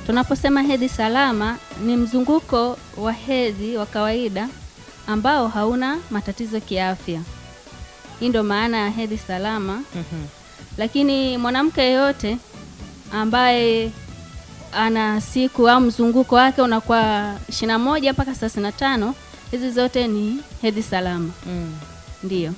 Tunaposema hedhi salama ni mzunguko wa hedhi wa kawaida ambao hauna matatizo kiafya. Hii ndio maana ya hedhi salama. Lakini mwanamke yeyote ambaye ana siku au mzunguko wake unakuwa 21 mpaka 35, hizi zote ni hedhi salama. Ndio.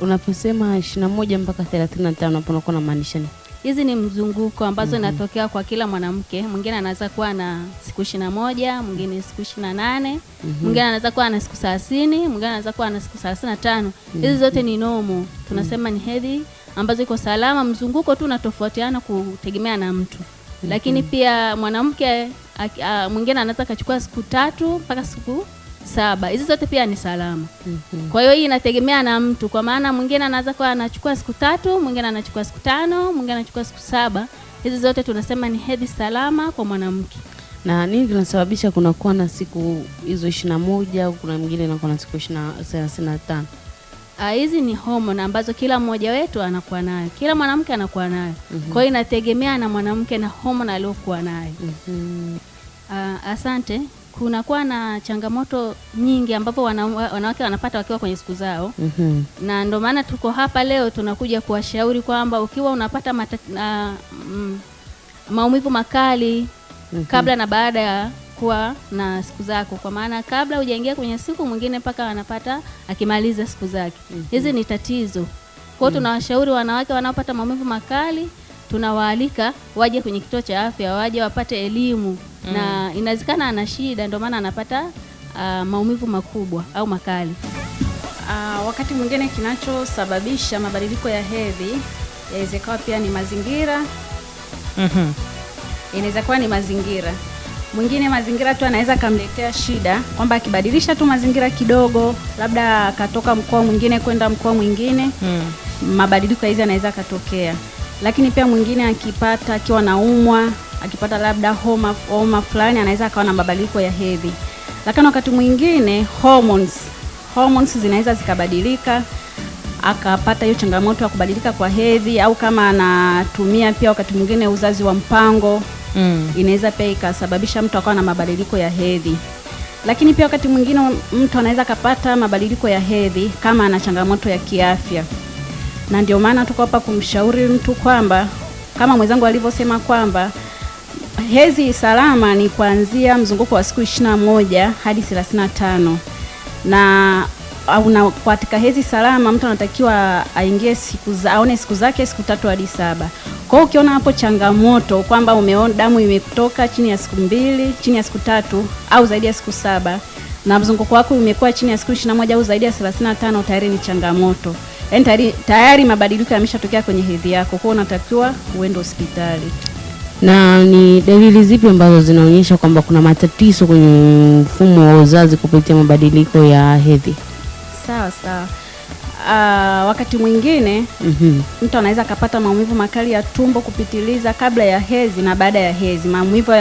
Unaposema 21 mpaka 35 hapo unakuwa unamaanisha nini? Hizi ni mzunguko ambazo inatokea kwa kila mwanamke. Mwingine anaweza kuwa na siku 21, mwingine siku 28, mwingine anaweza kuwa na siku 30, mwingine anaweza kuwa na siku 35. Hizi zote ni normal. Tunasema ni hedhi ambazo iko salama. Mzunguko tu unatofautiana kutegemea na mtu. Lakini pia mwanamke mwingine anaweza kuchukua siku 3 mpaka siku 7. Hizi zote pia ni salama. Kwa hiyo hii inategemea na mtu, kwa maana mwingine anaweza kuwa anachukua siku 3, mwingine anachukua siku 5, mwingine anachukua siku 7. Hizi zote tunasema ni hedhi salama kwa mwanamke. Na nini kinasababisha kunakuwa na siku hizo 21 au kuna mwingine anakuwa na siku 35? Hizi ni hormone ambazo kila mmoja wetu anakuwa nayo. Kila mwanamke anakuwa nayo. Kwa hiyo inategemea na mwanamke na hormone aliyokuwa nayo. Asante. Kunakuwa na changamoto nyingi ambapo wanawake wanapata wakiwa kwenye siku zao. Na ndio maana tuko hapa leo tunakuja kuwashauri kwamba ukiwa unapata maumivu makali kabla na baada ya kuwa na siku zako, kwa maana kabla hujaingia kwenye siku, mwingine mpaka anapata akimaliza siku zake. Hizi ni tatizo. Kwa hiyo tunawashauri wanawake wanaopata maumivu makali, tunawaalika waje kwenye kituo cha afya, waje wapate elimu. Na inawezekana ana shida ndio maana anapata maumivu makubwa au makali. Wakati mwingine kinachosababisha mabadiliko ya hedhi yaweza kuwa pia ni mazingira. Inaweza kuwa ni mazingira. Mwingine mazingira tu anaweza kumletea shida, kwamba akibadilisha tu mazingira kidogo, labda akatoka mkoa mwingine kwenda mkoa mwingine, mabadiliko hizi yanaweza katokea. Lakini pia mwingine akipata akiwa naumwa, akipata labda homa fulani, anaweza akawa na mabadiliko ya hedhi. Lakini wakati mwingine hormones zinaweza zikabadilika, akapata hiyo changamoto ya kubadilika kwa hedhi, au kama anatumia pia wakati mwingine uzazi wa mpango, inaweza pia ikasababisha mtu akawa na mabadiliko ya hedhi. Lakini pia wakati mwingine mtu anaweza kapata mabadiliko ya hedhi kama ana changamoto ya kiafya. Na ndio maana tuko hapa kumshauri mtu kwamba, kama mwenzangu alivyosema, kwamba hedhi salama ni kuanzia mzunguko wa siku 21 hadi 35. Na katika hedhi salama mtu anatakiwa aingie aone siku zake siku 3 hadi 7. Kwa hiyo ukiona hapo changamoto kwamba umeona damu imekutoka chini ya siku 2, chini ya siku 3 au zaidi ya siku 7, na mzunguko wako umekuwa chini ya siku 21 au zaidi ya 35, tayari ni changamoto. Yaani tayari mabadiliko yameshatokea kwenye hedhi yako. Kwa hiyo unatakiwa uende hospitali. Na ni dalili zipi ambazo zinaonyesha kwamba kuna matatizo kwenye mfumo wa uzazi kupitia mabadiliko ya hedhi? Sawa. Wakati mwingine mtu anaweza kupata maumivu makali ya tumbo kupitiliza kabla ya hedhi na baada ya hedhi. Maumivu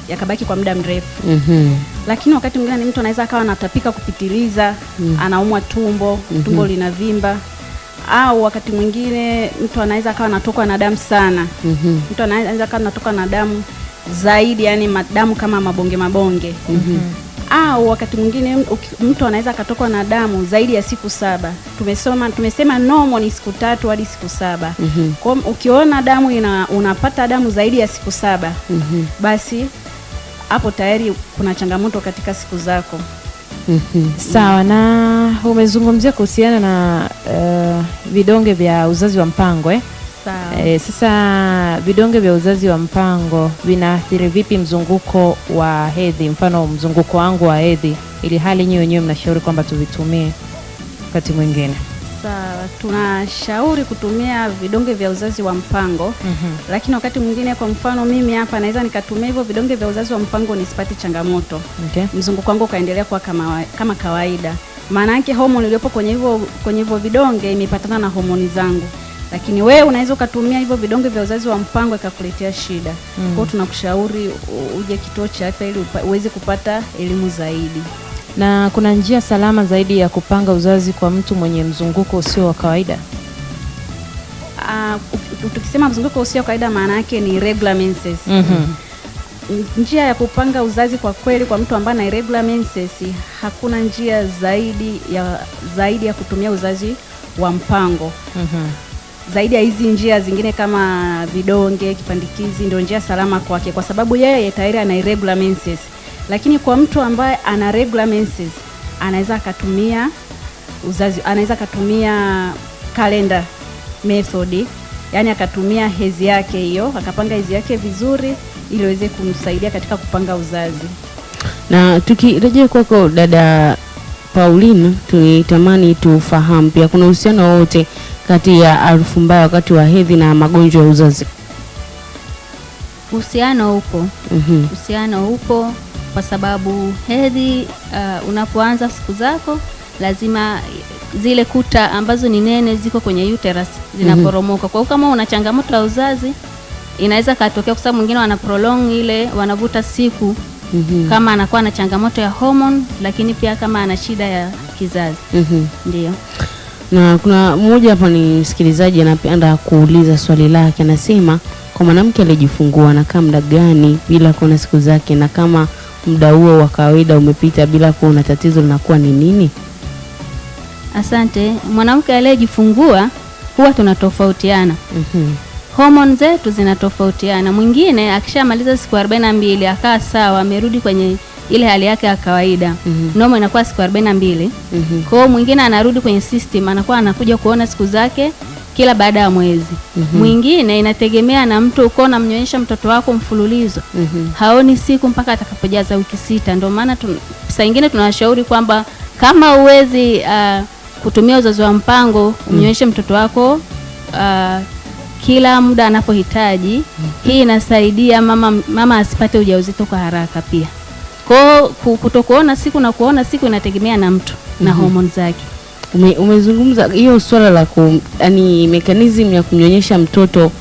yakabaki kwa muda mrefu. Lakini wakati mwingine mtu anaweza akawa anatapika kupitiliza, anaumwa tumbo linavimba. Au wakati mwingine mtu anaweza akawa anatokwa na damu sana. Mtu anaweza akawa anatokwa na damu zaidi, yani damu kama mabonge. Au wakati mwingine mtu anaweza akatokwa na damu zaidi ya siku 7. Tumesema normal ni siku 3 hadi siku 7. Kwa ukiona damu unapata damu zaidi ya siku 7, basi hapo tayari kuna changamoto katika siku zako. Sawa. Na umezungumzia kuhusiana na vidonge vya uzazi wa mpango Sawa. Sasa vidonge vya uzazi wa mpango vinaathiri vipi mzunguko wa hedhi? Mfano mzunguko wangu wa hedhi, ili hali nyinyi wenyewe mnashauri kwamba tuvitumie wakati mwingine. Sawa, tunashauri kutumia vidonge vya uzazi wa mpango. Lakini wakati mwingine, kwa mfano mimi hapa naweza nikatumia hivyo vidonge vya uzazi wa mpango nisipate changamoto. Mzunguko wangu kaendelea kuwa kama kawaida. Maana yake hormone iliyopo kwenye hivyo vidonge imepatana na hormone zangu. Lakini wewe unaweza ukatumia hivyo vidonge vya uzazi wa mpango ikakuletea shida. Kwa hiyo tunakushauri uje kituo cha afya ili uweze kupata elimu zaidi. Na kuna njia salama zaidi ya kupanga uzazi kwa mtu mwenye mzunguko usio wa kawaida? Tukisema mzunguko usio wa kawaida maana yake ni regular menses. njia ya kupanga uzazi kwa kweli kwa mtu ambaye ana irregular menses, hakuna njia zaidi ya kutumia uzazi wa mpango. Zaidi ya hizi njia zingine kama vidonge, kipandikizi, ndio njia salama kwake, kwa sababu yeye tayari ana irregular menses. Lakini kwa mtu ambaye ana regular menses, anaweza akatumia calendar method, yani akatumia hedhi yake hiyo, akapanga hedhi yake vizuri ili iweze kumsaidia katika kupanga uzazi. Na tukirejea kwako dada Pauline, tulitamani tufahamu pia kuna uhusiano wote kati ya harufu mbaya wakati wa hedhi na magonjwa ya uzazi? Uhusiano upo. Uhusiano upo kwa sababu hedhi, unapoanza siku zako lazima zile kuta ambazo ni nene ziko kwenye uterus zinaporomoka. Kwa hiyo kama una changamoto ya uzazi inaweza katokea, kwa sababu mwingine wana prolong ile, wanavuta siku kama anakuwa na changamoto ya hormone, lakini pia kama ana shida ya kizazi. Ndio. Na kuna mmoja hapa ni msikilizaji anapenda kuuliza swali lake, anasema kwa mwanamke aliyejifungua anakaa muda gani bila kuona siku zake, na kama muda huo wa kawaida umepita bila kuona, tatizo linakuwa ni nini? Asante. Mwanamke aliyejifungua huwa tunatofautiana. Hormone zetu zinatofautiana. Mwingine akishamaliza siku 42 akaa sawa, amerudi kwenye ile hali yake ya kawaida. Normal inakuwa siku 42. Kwa hiyo mwingine anarudi kwenye system, anakuwa anakuja kuona siku zake kila baada ya mwezi. Mwingine inategemea na mtu, uko unamnyonyesha mtoto wako mfululizo, haoni siku mpaka atakapojaza wiki 6. Ndio maana saa nyingine tunawashauri kwamba kama uwezi kutumia uzazi wa mpango, umnyonyeshe mtoto wako kila muda anapohitaji. Hii inasaidia mama asipate ujauzito kwa haraka pia. Kwa kutokuona siku na kuona siku inategemea na mtu na hormone zake. Umezungumza hiyo swala la yani mechanism ya kumnyonyesha mtoto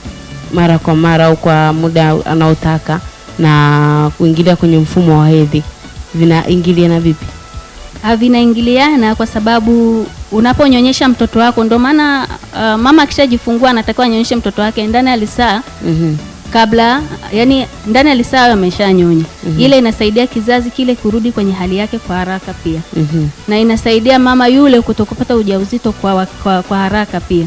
mara kwa mara au kwa muda anaotaka na kuingilia kwenye mfumo wa hedhi, vinaingiliana vipi? Vinaingiliana kwa sababu unaponyonyesha mtoto wako, ndio maana mama akishajifungua anatakiwa anyonyeshe mtoto wake ndani ya lisaa kabla, yani ndani ya lisaa ameshanyonya. Ile inasaidia kizazi kile kurudi kwenye hali yake kwa haraka pia. Na inasaidia mama yule kutokupata ujauzito kwa haraka pia.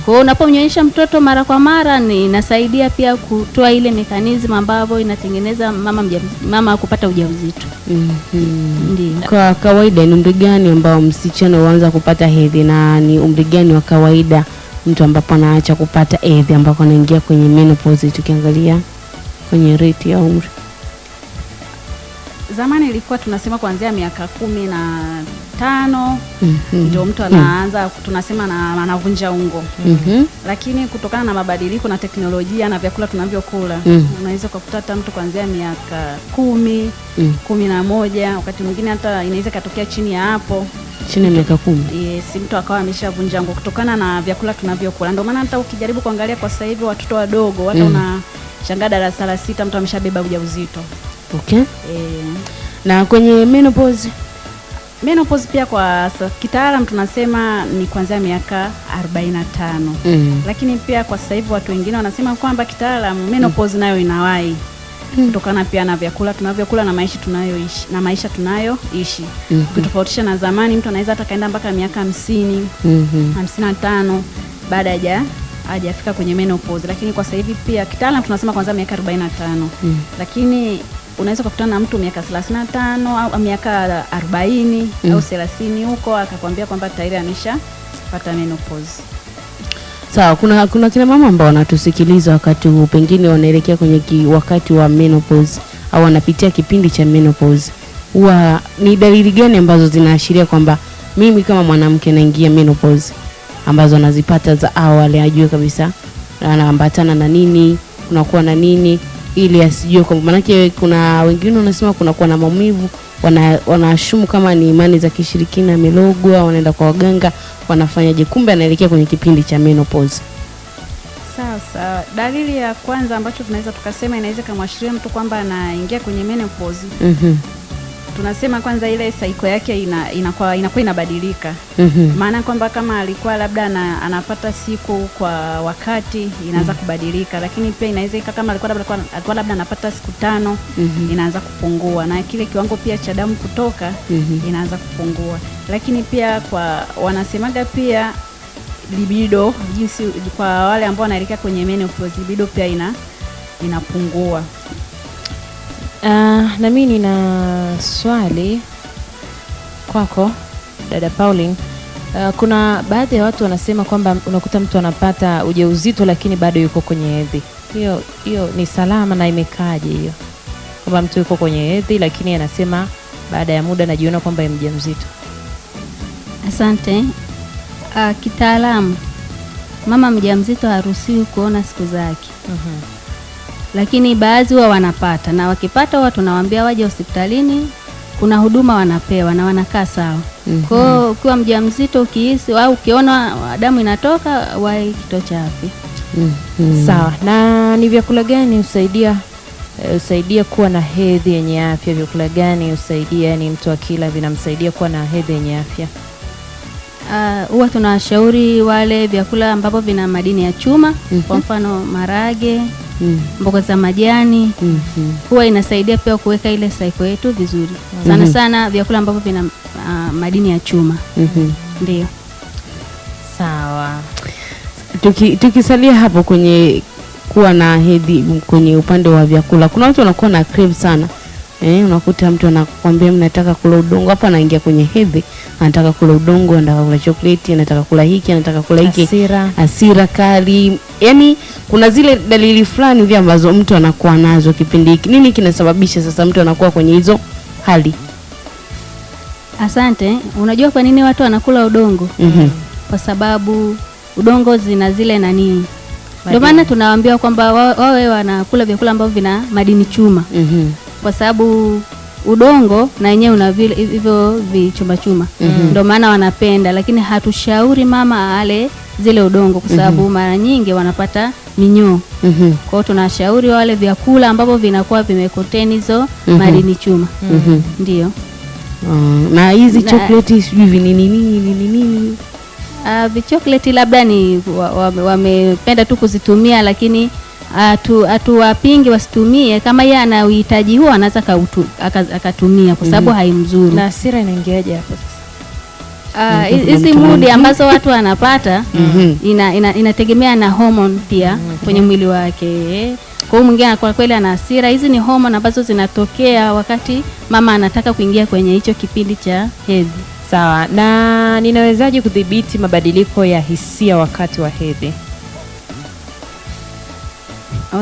Kwa hiyo unapomnyonyesha mtoto mara kwa mara inasaidia pia kutoa ile mechanism ambayo inatengeneza mama kupata ujauzito. Ndio. Kwa kawaida ni umri gani ambao msichana huanza kupata hedhi, na ni umri gani wa kawaida mtu ambapo anaacha kupata hedhi, ambapo anaingia kwenye menopause, tukiangalia kwenye rate ya umri? Zamani ilikuwa tunasema kuanzia miaka 15 ndio mtu anaanza, tunasema anavunja ungo. Lakini kutokana na mabadiliko na teknolojia na vyakula tunavyokula, unaweza kukuta mtu kuanzia miaka 10, 11, wakati mwingine hata inaweza katokea chini ya hapo, chini ya miaka 10. Yes, mtu akawa ameshavunja ungo kutokana na vyakula tunavyokula. Ndio maana hata ukijaribu kuangalia kwa sasa hivi watoto wadogo hata unashangaa darasa la 6 mtu ameshabeba ujauzito. Okay. Na kwenye menopause pia kwa kitaalamu tunasema ni kuanzia miaka 45. Lakini pia kwa sasa hivi watu wengine wanasema kwamba kitaalamu menopause nayo inawahi kutokana pia na vyakula tunavyokula na maisha tunayoishi. Kutofautisha na zamani, mtu anaweza hata kaenda mpaka miaka 50, 55 baada hajafika kwenye menopause. Lakini kwa sasa hivi pia kitaalamu tunasema kuanzia miaka 45. Lakini unaweza kukutana na mtu miaka 35 au miaka 40 au 30 huko akakwambia kwamba tayari ameshapata menopause. Sawa, kuna kina mama ambao wanatusikiliza wakati huu, pengine wanaelekea kwenye wakati wa menopause au wanapitia kipindi cha menopause. Huwa ni dalili gani ambazo zinaashiria kwamba mimi kama mwanamke naingia menopause, ambazo anazipata za awali, ajue kabisa anaambatana na nini, kunakuwa na nini, ili asijue kwa maana yake? Kuna wengine wanasema kunakuwa na maumivu, wanaashumu kama ni imani za kishirikina, amelogwa, wanaenda kwa waganga, wanafanyaje? Kumbe anaelekea kwenye kipindi cha menopause. Sasa dalili ya kwanza ambacho tunaweza tukasema inaweza kumwashiria mtu kwamba anaingia kwenye menopause, tunasema kwanza ile saiko yake inakuwa inabadilika. Maana kwamba kama alikuwa labda anapata siku kwa wakati inaanza kubadilika, lakini pia inaweza kama alikuwa labda anapata siku 5 inaanza kupungua, na kile kiwango pia cha damu kutoka inaanza kupungua. Lakini pia kwa wanasemaga pia libido, jinsi kwa wale ambao wanaelekea kwenye menopause, libido pia inapungua. Na mimi nina swali kwako dada Pauline. Kuna baadhi ya watu wanasema kwamba unakuta mtu anapata ujauzito lakini bado yuko kwenye hedhi. Hiyo ni salama na imekaje hiyo? Kwamba mtu yuko kwenye hedhi lakini anasema baada ya muda anajiona kwamba ni mjamzito. Asante. Kitaalamu mama mjamzito haruhusiwi kuona siku zake. Lakini baadhi huwa wanapata, na wakipata huwa tunawaambia waje hospitalini, kuna huduma wanapewa na wanakaa sawa. Kwa hiyo ukiwa mjamzito ukihisi au ukiona damu inatoka, wahi kituo cha afya. Sawa. Na ni vyakula gani husaidia kuwa na hedhi yenye afya? Vyakula gani husaidia, yani mtu akila vinamsaidia kuwa na hedhi yenye afya? Huwa tunawashauri wale vyakula ambavyo vina madini ya chuma, kwa mfano marage, mboga za majani. Huwa inasaidia pia kuweka ile saiko yetu vizuri. Sana sana vyakula ambavyo vina madini ya chuma. Ndio. Sawa. Tukisalia hapo kwenye kuwa na hedhi kwenye upande wa vyakula, kuna watu wanakuwa na crave sana. Unakuta mtu anakuambia mnataka kula udongo, hapa anaingia kwenye hedhi, anataka kula udongo, anataka kula chocolate, anataka kula hiki, anataka kula hiki, hasira kali. Yaani kuna zile dalili fulani vya ambazo mtu anakuwa nazo kipindi hiki. Nini kinasababisha sasa mtu anakuwa kwenye hizo hali? Asante. Unajua kwa nini watu wanakula udongo? Kwa sababu udongo zina zile nani. Ndio maana tunawaambia kwamba wawe wanakula vyakula ambavyo vina madini chuma. Kwa sababu udongo na yenyewe una vile hivyo vichuma chuma. Ndio maana wanapenda, lakini hatushauri mama ale zile udongo kwa sababu mara nyingi wanapata minyoo. Kwa hiyo tunashauri wale vyakula ambavyo vinakuwa vimecontain hizo madini chuma. Ndio. Na hizi chocolate sijui nini. Chocolate labda ni wamependa tu kuzitumia, lakini hatuwapingi wasitumie. Kama yeye ana uhitaji huo anaweza akatumia kwa sababu haimzuri. Na hasira inaingiaje hapo sasa? Hizi mudi ambazo watu wanapata inategemea na hormone pia kwenye mwili wake. Kwa hiyo mwingine kwa kweli ana hasira. Hizi ni hormone ambazo zinatokea wakati mama anataka kuingia kwenye hicho kipindi cha hedhi. Sawa. Na ninawezaje kudhibiti mabadiliko ya hisia wakati wa hedhi?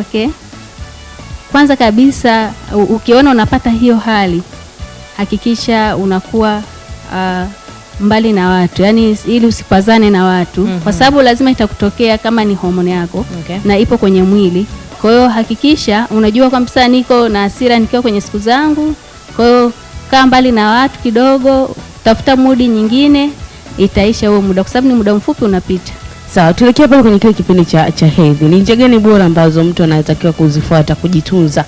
Okay. Kwanza kabisa ukiona unapata hiyo hali, hakikisha unakuwa mbali na watu. Yaani ili usipazane na watu kwa sababu lazima itakutokea kama ni homoni yako na ipo kwenye mwili. Kwa hiyo hakikisha unajua kwamba sasa niko na hasira nikiwa kwenye siku zangu. Kwa hiyo kaa mbali na watu kidogo, tafuta mudi nyingine, itaisha huo muda kwa sababu ni muda mfupi unapita. Sawa, tuelekea pale kwenye kile kipindi cha hedhi. Ni njia gani bora ambazo mtu anatakiwa kuzifuata kujitunza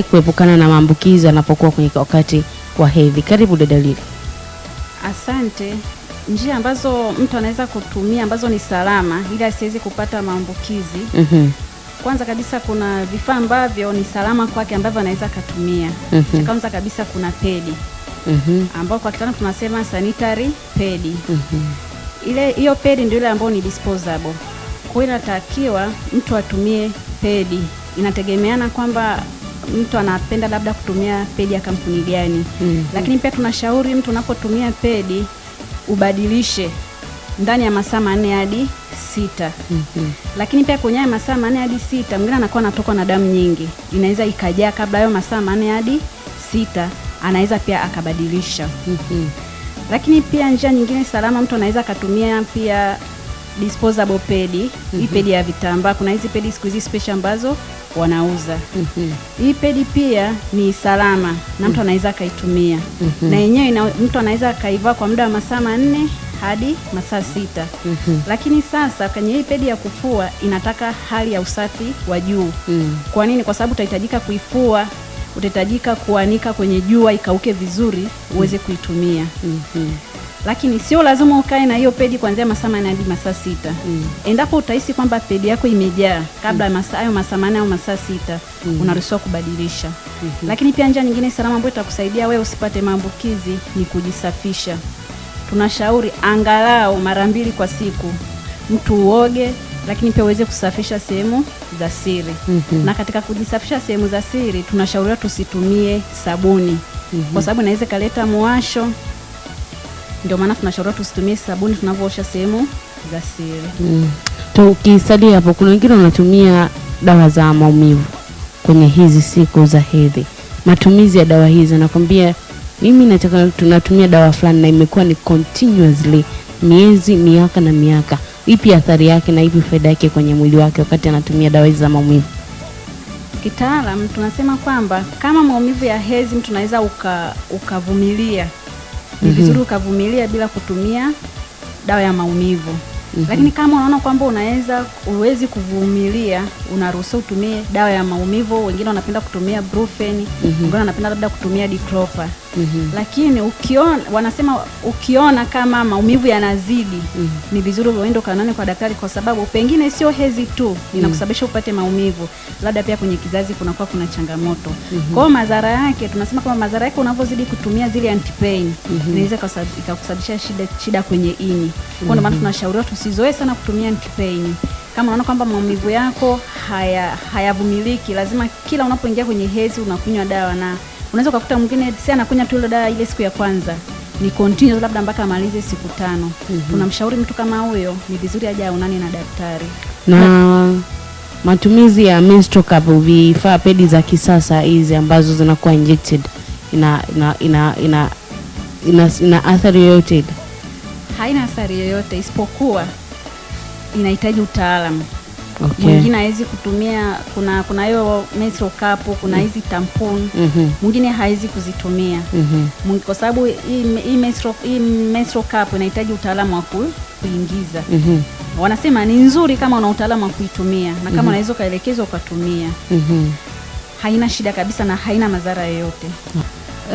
kuepukana na maambukizi anapokuwa kwenye wakati wa hedhi? Karibu dada Lili. Asante. Njia ambazo mtu anaweza kutumia ambazo ni salama ili asiweze kupata maambukizi. Kwanza kabisa kuna vifaa ambavyo ni salama kwake ambavyo anaweza kutumia. Kwanza kabisa kuna pedi. Ambao kwa kitaalamu tunasema sanitary pedi. Hiyo pedi ndio ile ambayo ni disposable. Kwa hiyo inatakiwa mtu atumie pedi. Inategemeana kwamba mtu anapenda labda kutumia pedi ya kampuni gani. Lakini pia tunashauri mtu unapotumia pedi ubadilishe ndani ya masaa 4 hadi 6. Lakini pia kwenye masaa 4 hadi 6 mwingine anakuwa anatoka na damu nyingi. Inaweza ikajaa kabla hayo masaa 4 hadi 6, anaweza pia akabadilisha. Lakini pia njia nyingine salama mtu anaweza akatumia pia disposable pedi. Hii pedi ya vitambaa, kuna hizi pedi siku hizi special ambazo wanauza. Hii pedi pia ni salama na mtu anaweza akaitumia. Na yenyewe mtu anaweza akaivaa kwa muda wa masaa 4 hadi masaa 6. Lakini sasa kwenye hii pedi ya kufua inataka hali ya usafi wa juu. Kwa nini? Kwa sababu utahitajika kuifua utahitajika kuanika kwenye jua ikauke vizuri uweze kuitumia. Lakini sio lazima ukae na hiyo pedi kuanzia masaa 8 hadi masaa 6. Endapo utahisi kwamba pedi yako imejaa kabla hayo masaa 8 au masaa 6, unaruhusiwa kubadilisha. Lakini pia njia nyingine salama ambayo itakusaidia wewe usipate maambukizi ni kujisafisha. Tunashauri angalau mara 2 kwa siku mtu uoge, lakini pia uweze kusafisha sehemu za siri. Na katika kujisafisha sehemu za siri tunashauriwa tusitumie sabuni, kwa sababu inaweza kaleta muwasho. Ndio maana tunashauriwa tusitumie sabuni tunavyoosha sehemu za siri. Tukisalia hapo, kuna wengine wanatumia dawa za maumivu kwenye hizi siku za hedhi. Matumizi ya dawa hizi, nakwambia mimi nataka tunatumia dawa fulani na imekuwa ni continuously miezi, miaka na miaka. Ipi athari yake na ipi faida yake kwenye mwili wake wakati anatumia dawa hizi za maumivu? Kitaalam tunasema kwamba kama maumivu ya hedhi mtu anaweza ukavumilia, ni vizuri ukavumilia bila kutumia dawa ya maumivu. Lakini kama unaona kwamba uwezi kuvumilia, unaruhusiwa utumie dawa ya maumivu. Wengine wanapenda kutumia Brufen, wengine wanapenda labda kutumia Diclofenac. Lakini ukiona kama maumivu yanazidi, ni vizuri uende kanone kwa daktari, kwa sababu pengine sio hedhi tu inakusababisha upate maumivu, labda pia kwenye kizazi kuna changamoto. Kwa hiyo madhara yake, tunasema kwamba madhara yake unapozidi kutumia zile anti-pain inaweza ikakusababisha shida kwenye ini. Kwa maana tunashauriwa tusizoe sana kutumia anti-pain. Kama unaona kwamba maumivu yako hayavumiliki, lazima kila unapoingia kwenye hedhi unakunywa dawa, na unaweza kukuta mwingine si anakunywa tu ile dawa ile siku ya kwanza, ni continuous labda mpaka amalize siku 5. Tunamshauri mtu kama huyo ni vizuri aje aonane na daktari. Na matumizi ya menstrual cup, vifaa pedi za kisasa hizi ambazo zinakuwa injected, ina athari yoyote? Haina athari yoyote, isipokuwa inahitaji utaalamu. Okay. Mwingine hawezi kutumia, kuna hiyo menstrual cup, kuna hizi tampon, mwingine hawezi kuzitumia. Kwa sababu hii menstrual cup inahitaji utaalamu wa kuingiza. Wanasema ni nzuri kama una utaalamu wa kuitumia, na kama unaweza kaelekezwa ukatumia. Haina shida kabisa na haina madhara yoyote.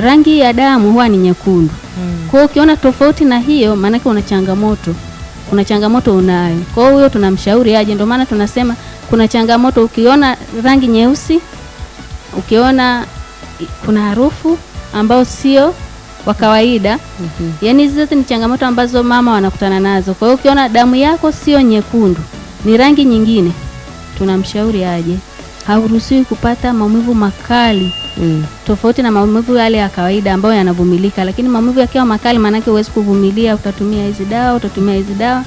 Rangi ya damu huwa ni nyekundu. Kwa hiyo ukiona tofauti na hiyo, maana yake kuna changamoto unayo. Kwa hiyo tunamshauri aje. Ndio maana tunasema kuna changamoto, ukiona rangi nyeusi, ukiona kuna harufu ambayo sio wa kawaida. Yaani hizo zote ni changamoto ambazo mama wanakutana nazo. Kwa hiyo ukiona damu yako sio nyekundu, ni rangi nyingine, tunamshauri aje. Hauruhusiwi kupata maumivu makali. Tofauti na maumivu yale ya kawaida ambayo yanavumilika, lakini maumivu yakiwa makali maana yake huwezi kuvumilia, utatumia hizi dawa.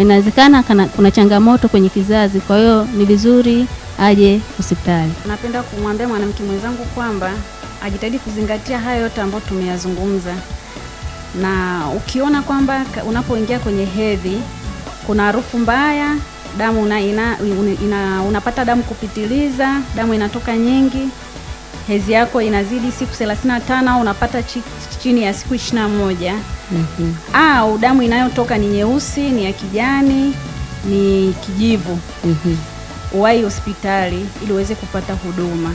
Inawezekana kuna changamoto kwenye kizazi, kwa hiyo ni vizuri aje hospitali. Napenda kumwambia mwanamke mwenzangu kwamba ajitahidi kuzingatia hayo yote ambayo tumeyazungumza. Na ukiona kwamba unapoingia kwenye hedhi kuna harufu mbaya, damu unapata damu kupitiliza, damu inatoka nyingi, hedhi yako inazidi siku 35 au unapata chini ya siku 21, au damu inayotoka ni nyeusi, ni ya kijani, ni kijivu, uwahi hospitali ili uweze kupata huduma.